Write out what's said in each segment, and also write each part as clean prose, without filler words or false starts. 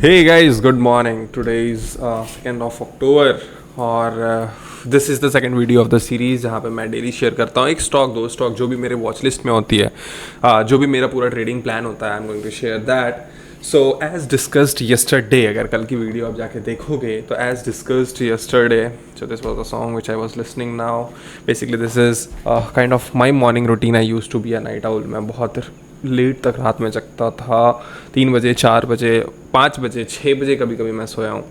Hey guys, good morning. Today is 2nd of October और this is the second video of the series जहाँ पे मैं daily share करता हूँ एक स्टॉक दो स्टॉक जो भी मेरे वॉच लिस्ट में होती है, जो भी मेरा पूरा ट्रेडिंग प्लान होता है। I am going to share that. So as discussed yesterday, अगर कल की वीडियो आप जाके देखोगे तो as discussed yesterday, so this was a song which I was listening now. Basically this is kind of my morning routine. I use to be a night owl. मैं बहुत late तक रात में जगता था, 3 बजे, 4 बजे, 5 बजे, 6 बजे कभी कभी मैं सोया हूँ,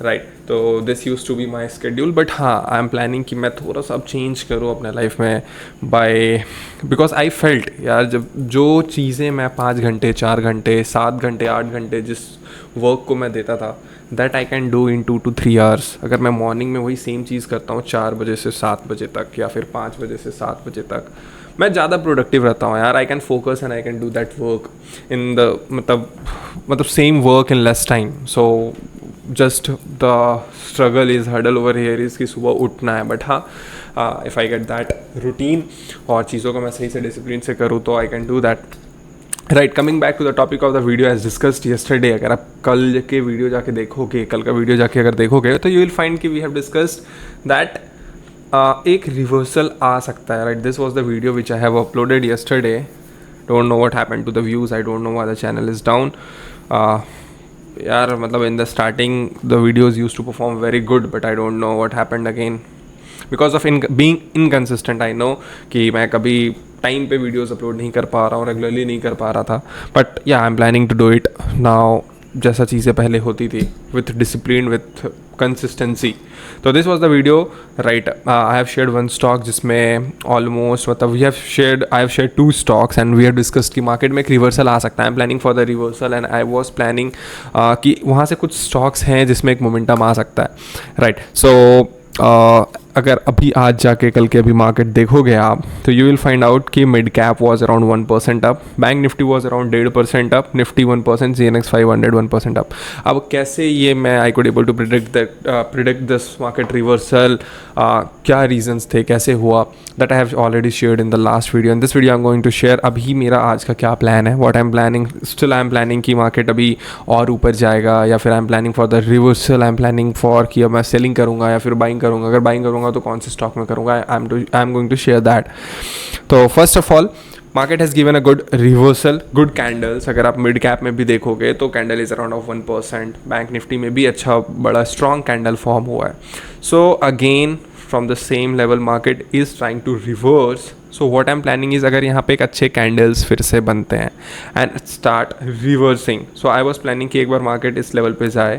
राइट। तो this use to be my schedule, but हाँ, आई एम प्लानिंग कि मैं थोड़ा सा अब चेंज करूँ अपने लाइफ में बाय, बिकॉज आई फेल्ट यार, जब जो चीज़ें मैं 5 घंटे, 4 घंटे, 7 घंटे, 8 घंटे जिस वर्क को मैं देता था, that I can do in 2 to 3 hours। अगर मैं मॉर्निंग में वही सेम चीज़ करता हूँ 4 बजे से 7 बजे तक या फिर 5 बजे से 7 बजे तक, मैं ज़्यादा प्रोडक्टिव रहता हूँ यार। I can focus and I can do that work in the मतलब same work in less time. So just the struggle is hurdle over here is कि सुबह उठना है, बट हाँ, if I get that routine और चीज़ों को मैं सही से डिसिप्लिन से करूँ तो I can do that, right. Coming back to the topic of the video as discussed yesterday, अगर आप कल के वीडियो जाके देखोगे, कल का वीडियो जाके अगर देखोगे तो यू विल फाइंड कि वी हैव डिस्कस्ड दैट एक रिवर्सल आ सकता है, right. This was the video which I have uploaded yesterday. Don't know what happened to the views, I don't know why the channel is down. यार मतलब in the starting the videos use to perform very good, but I don't know what happened again because of being inconsistent. I know कि मैं कभी time पे videos upload नहीं कर पा रहा हूँ, रेगुलरली नहीं कर पा रहा था, but yeah I am planning to do it now जैसा चीज़ें पहले होती थी, विथ डिसिप्लिन, विथ कंसिस्टेंसी। तो this was the video, right. I have shared one stock जिसमें ऑलमोस्ट मतलब I have shared 2 stocks and we have discussed कि market में एक रिवर्सल आ सकता है। I am planning for the reversal and I was planning कि वहाँ से कुछ स्टॉक्स हैं जिसमें एक मोमेंटम आ सकता है, राइट। सो अगर अभी आज जाके कल के अभी मार्केट देखोगे आप तो यू विल फाइंड आउट कि मिड कैप वॉज अराउंड 1% अप, बैंक निफ्टी वॉज अराउंड 1.5% अप, निफ्टी 1%, CNX 500 1% अप। अब कैसे ये मैं I could able to predict this market reversal, क्या रीजंस थे, कैसे हुआ, that I have already shared in the last video. In this video I am going to share अभी मेरा आज का क्या प्लान है, what I am planning. Still I am planning कि मार्केट अभी और ऊपर जाएगा, या फिर आई am planning for the reversal, I am planning for कि अब मैं सेलिंग करूँगा या फिर बाइंग करूँगा। अगर बाइंग करूँगा तो कौन से स्टॉक में करूँगा, I am going to share that. तो first of all, market has given a good reversal, good candles. अगर आप मिड कैप में भी देखोगे तो candle is around of 1%, bank Nifty में भी अच्छा बड़ा स्ट्रॉन्ग कैंडल फॉर्म हुआ है। So again from the same level market is trying to reverse. So what I am planning is, अगर यहाँ पे एक अच्छे कैंडल्स फिर से बनते हैं and start reversing, so I was planning कि एक बार मार्केट इस लेवल पे जाए,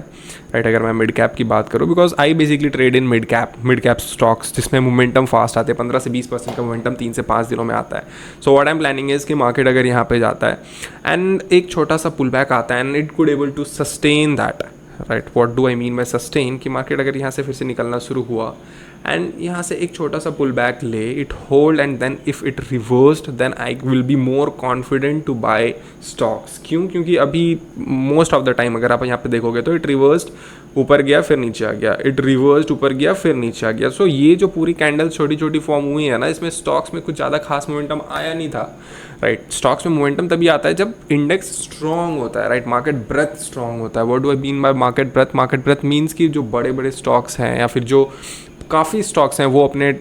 राइट। अगर मैं मिड कैप की बात करूँ, because I basically trade in mid cap stocks जिसमें मोमेंटम फास्ट आते हैं, 15 से 20% का मोमेंटम 3 से 5 दिनों में आता है। सो what I am planning is कि मार्केट अगर यहाँ पे जाता है एंड एक छोटा सा पुल बैक आता है and it could able to sustain that, right. What do I mean by sustain, कि मार्केट अगर यहाँ से फिर से निकलना शुरू हुआ एंड यहाँ से एक छोटा सा पुल बैक ले, it hold and then if it reversed, then I will be more confident to buy stocks. क्यों? क्योंकि अभी मोस्ट ऑफ द टाइम अगर आप यहाँ पे देखोगे तो इट रिवर्स्ड, ऊपर गया फिर नीचे आ गया, इट रिवर्स्ड, ऊपर गया फिर नीचे आ गया। सो ये जो पूरी कैंडल छोटी छोटी फॉर्म हुई है ना, इसमें स्टॉक्स में कुछ ज़्यादा खास मोमेंटम आया नहीं था, राइट। स्टॉक्स में मोमेंटम तभी आता है जब इंडेक्स स्ट्रॉन्ग होता है, राइट। मार्केट ब्रेथ स्ट्रॉन्ग होता है। What do I mean by market breadth? Market breadth means कि जो बड़े बड़े स्टॉक्स हैं या फिर जो काफ़ी स्टॉक्स हैं वो अपने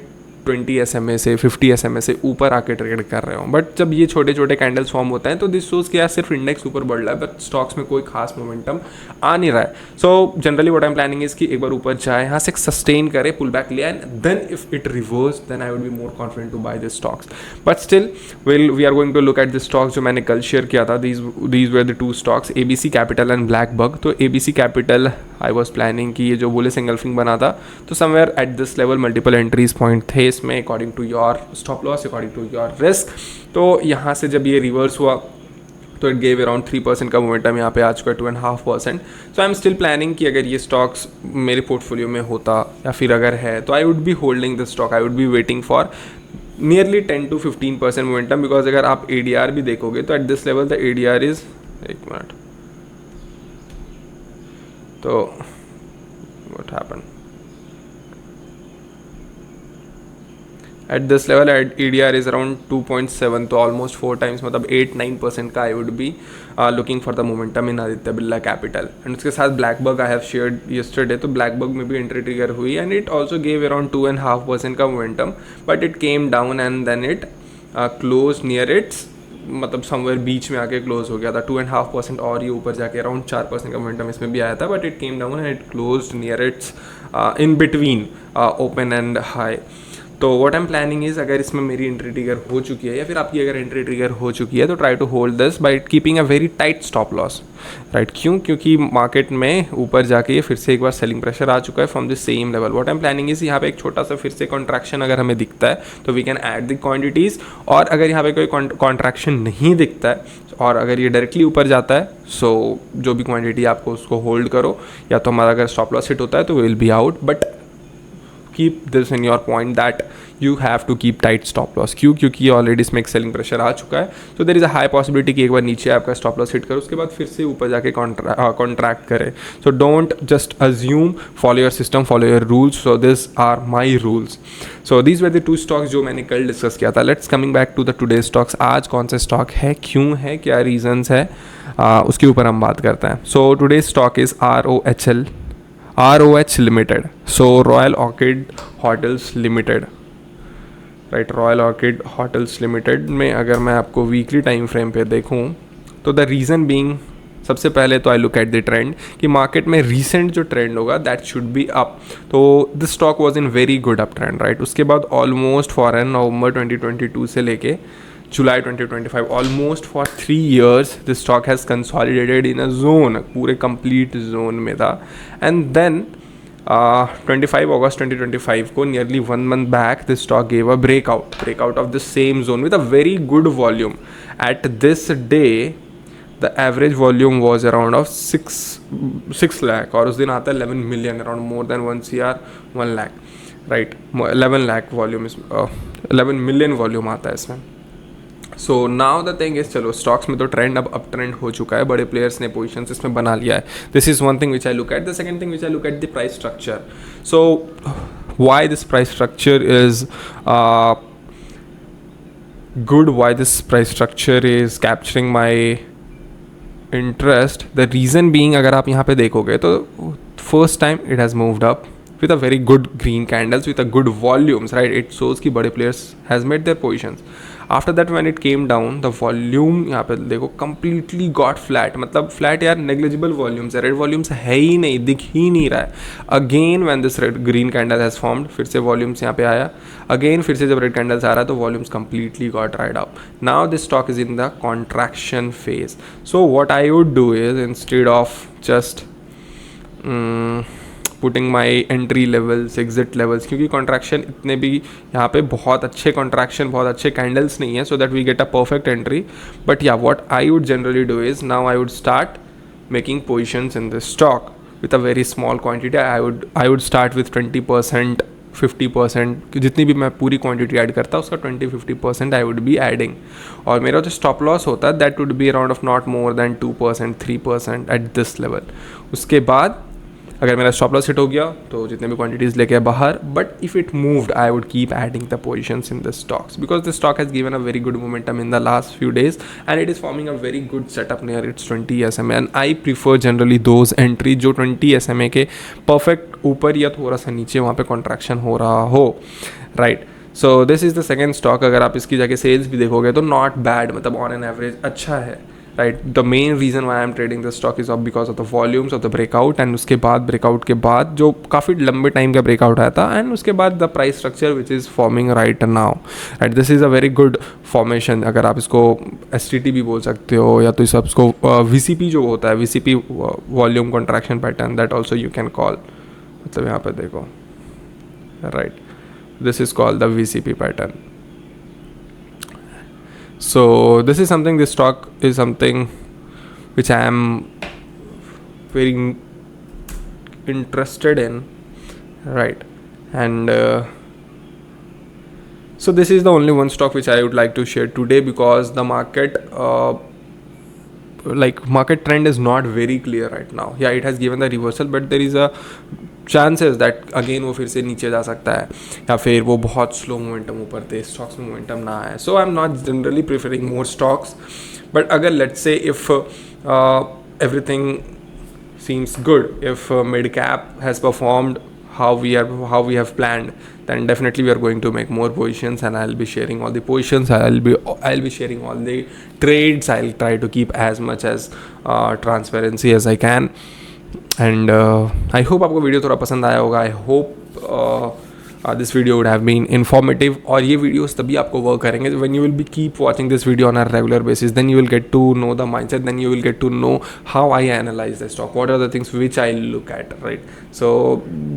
20 SMA से 50 SMA से ऊपर आके ट्रेड कर रहे हो। बट जब ये छोटे छोटे कैंडल्स फॉर्म होते हैं तो दिस शोज कि यार सिर्फ इंडेक्स ऊपर बढ़ रहा है बट स्टॉक्स में कोई खास मोमेंटम आ नहीं रहा है। So generally what I am planning is कि एक बार ऊपर जाए, यहाँ से सस्टेन करे, पुल बैक लिया and then if it reverse, then I would be more confident to buy this stocks. But still we are going to look at this stocks जो मैंने कल शेयर किया था। These were the 2 stocks, ABC capital and BlackBuck. तो ABC capital I was planning कि ये जो bullish engulfing बना था तो somewhere at this level multiple entries point थे इसमें, according to your stop loss, according to your risk. तो यहाँ से जब ये रिवर्स हुआ तो इट गेव अराउंड 3% का मोमेंटम, यहाँ पे आज का 2.5%। सो आई एम स्टिल प्लानिंग कि अगर ये स्टॉक्स मेरे पोर्टफोलियो में होता या फिर अगर है तो आई would be holding this stock, I would be waiting for nearly 10 to 15% momentum. Because अगर आप ADR भी देखोगे तो eight this level the ADR is, एक मिनट, तो what happen, eight this level ADR is around 2.7, तो ऑलमोस्ट 4 टाइम्स, मतलब 8-9% का आई would be looking for the momentum in Aditya Birla capital. And उसके साथ blackbuck I have shared yesterday, तो BlackBuck में भी एंट्री ट्रिगर हुई and it also gave around 2.5% का momentum, but it came down and then it close near its, मतलब somewhere बीच में आके क्लोज हो गया था. 2.5% और ये ऊपर जाके अराउंड 4% का मोमेंटम इसमें भी आया था, but it came down and it close near its in between open and high. तो what I am planning is, अगर इसमें मेरी एंट्री ट्रिगर हो चुकी है या फिर आपकी अगर एंट्री ट्रिगर हो चुकी है, तो try to hold this by keeping a very tight stop loss, right. क्यों? क्योंकि मार्केट में ऊपर जाके ये फिर से एक बार सेलिंग प्रेशर आ चुका है from the same level. What I am planning is, यहाँ पे एक छोटा सा फिर से कॉन्ट्रैक्शन अगर हमें दिखता है तो we can add the quantities, और अगर यहाँ पे कोई कॉन्ट्रैक्शन नहीं दिखता है और अगर ये डायरेक्टली ऊपर जाता है, सो जो भी क्वांटिटी आपको उसको होल्ड करो, या तो हमारा अगर स्टॉप लॉस हिट होता है तो will be out. But keep this in your point that you have to keep tight stop loss. क्यों? क्योंकि ये ऑलरेडी इसमें एक सेलिंग प्रेशर आ चुका है, तो there is a high possibility कि एक बार नीचे आपका स्टॉप लॉस हिट करे, उसके बाद फिर से ऊपर जाके कॉन्ट्रैक्ट करे. So don't just assume, follow your system, follow your rules. So this are my rules. So these were the 2 stocks जो मैंने कल डिस्कस किया था. Let's coming back to the today stocks. आज कौन से स्टॉक है, क्यों है, क्या रीजंस है, उसके ऊपर हम बात करते हैं. So today stock is ROH limited. So royal orchid hotels limited, right. Royal orchid hotels limited में अगर मैं आपको वीकली टाइम फ्रेम पे देखूं, तो द रीज़न बीइंग, सबसे पहले तो I look at the trend कि मार्केट में रीसेंट जो ट्रेंड होगा दैट शुड बी अप. तो this stock was in very good up trend, right. उसके बाद ऑलमोस्ट फॉर नवंबर 2022 से लेके जुलाई 2025, almost for 3 years this stock has consolidated in a zone, पूरे कंप्लीट जोन में था. एंड देन 25 August 2025 को, nearly 1 month back, this stock gave a breakout of the same zone with a very good volume. At this day the average volume was around of 6 lakh, और उस दिन आता है 11 million, around more than 1 CR 1 lakh, right. 11 lakh volume, 11 million volume आता है इसमें. So now the thing is, चलो stocks में तो ट्रेंड अब अप ट्रेंड हो चुका है, बड़े प्लेयर्स ने पोजीशंस इसमें बना लिया है. This is one thing which I look at. The second thing which I look at the price structure. So why this price structure is good, why this price structure is capturing my interest. The reason being, अगर आप यहाँ पे देखोगे तो first time it has moved up with a very good green candles with a good volumes, right. It shows कि बड़े players has made their positions. After that when it came down, the volume यहाँ पे देखो completely got flat, मतलब flat यार, negligible volumes है, red volumes है ही नहीं, दिख ही नहीं रहा है. Again when this red green candle has formed, फिर से volumes यहाँ पे आया, again फिर से जब red candles आ रहा है तो volumes completely got dried up. Now this stock is in the contraction phase. So what I would do is, instead of just putting my entry levels, exit levels, क्योंकि contraction इतने भी यहाँ पे बहुत अच्छे कॉन्ट्रैक्शन, बहुत अच्छे कैंडल्स नहीं है, so that we get a perfect entry. But या what I would generally do is, now I would start making positions in this stock with a very small quantity. I would start with 20%, 50%, जितनी भी मैं पूरी quantity add करता उसका 20-50% आई would be adding. और मेरा जो स्टॉप लॉस होता है that would be around of not more than 2%, 3% eight this level. उसके बाद अगर मेरा स्टॉप लॉस हिट हो गया तो जितने भी क्वांटिटीज़ लेके बाहर, but if it moved I would keep adding the positions in the stocks, because the stock has given a very good momentum in the last few days and it is forming a very good setup near it's 20 SMA. And I prefer generally those entry जो 20 SMA के perfect ऊपर या थोड़ा सा नीचे वहाँ पे contraction हो रहा हो, right. So this is the second stock. अगर आप इसकी जाके सेल्स भी देखोगे तो नॉट बैड, मतलब ऑन एन एवरेज अच्छा है, right. The main reason why I am trading the stock is of because of the volumes of the breakout, and उसके बाद ब्रेकआउट के बाद जो काफ़ी लंबे टाइम का ब्रेकआउट आया था, एंड उसके बाद the price structure which is forming right now, right. This is a very good formation. अगर आप इसको STT भी बोल सकते हो, या तो इस इसको VCP जो होता है, VCP volume contraction pattern, that also you can call. मतलब यहाँ पर देखो, right, this is called the VCP pattern. So this is something, this stock is something which I am very interested in, right. And so this is the only one stock which I would like to share today, because the market market trend is not very clear right now. Yeah, it has given the reversal, but there is a chances that again वो फिर से नीचे जा सकता है, या फिर वो बहुत स्लो मोमेंटम ऊपर थे, स्टॉक्स में मोमेंटम ना आए. So I am not generally preferring more stocks. But अगर let's say if everything seems good, if mid cap has performed how we have planned, then definitely we are going to make more positions, and I'll be sharing all the positions. I'll be sharing all the trades. I'll try to keep as much as transparency as I can. And I hope आपको video थोड़ा पसंद आया होगा. I hope this video would have been informative. और ये videos तभी आपको work करेंगे when you will be keep watching this video on a regular basis. Then you will get to know the mindset. Then you will get to know how I analyze the stock. What are the things which I look at, right? So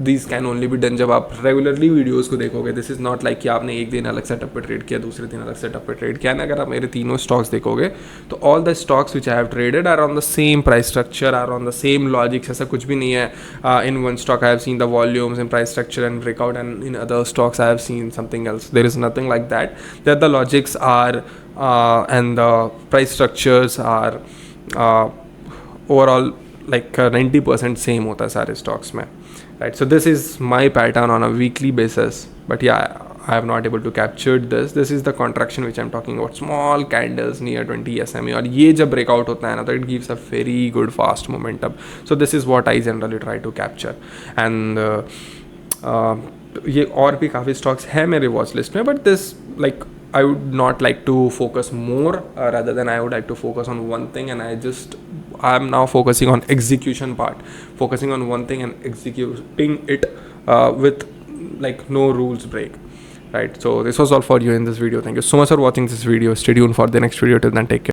these can only be done जब आप regularly videos को देखोगे. This is not like कि आपने एक दिन अलग setup पे trade किया, दूसरे दिन अलग setup पे trade किया. अगर आप मेरे तीनों stocks देखोगे तो all the stocks which I have traded are on the same price structure, are on the same logics. ऐसा कुछ भी नहीं है. In one stock I have seen the volumes and price structure and breakout, and in other stocks I have seen something else. There is nothing like that. That the logics are and the price structures are overall like 90% same होता है सारे stocks में, right? So this is my pattern on a weekly basis. But yeah, I have not able to capture this. This is the contraction which I'm talking about. Small candles near 20 SMA, और ये जब breakout होता है ना तो it gives a very good fast momentum. So this is what I generally try to capture. And ये और भी काफ़ी स्टॉक्स हैं मेरे वॉच लिस्ट में, but this like I would not like to focus more rather than I would like to focus on one thing, and I'm now focusing on execution part, focusing on one thing and executing it with like no rules break, right? So this was all for you in this video. Thank you so much for watching this video. Stay tuned for the next video. Till then, take care.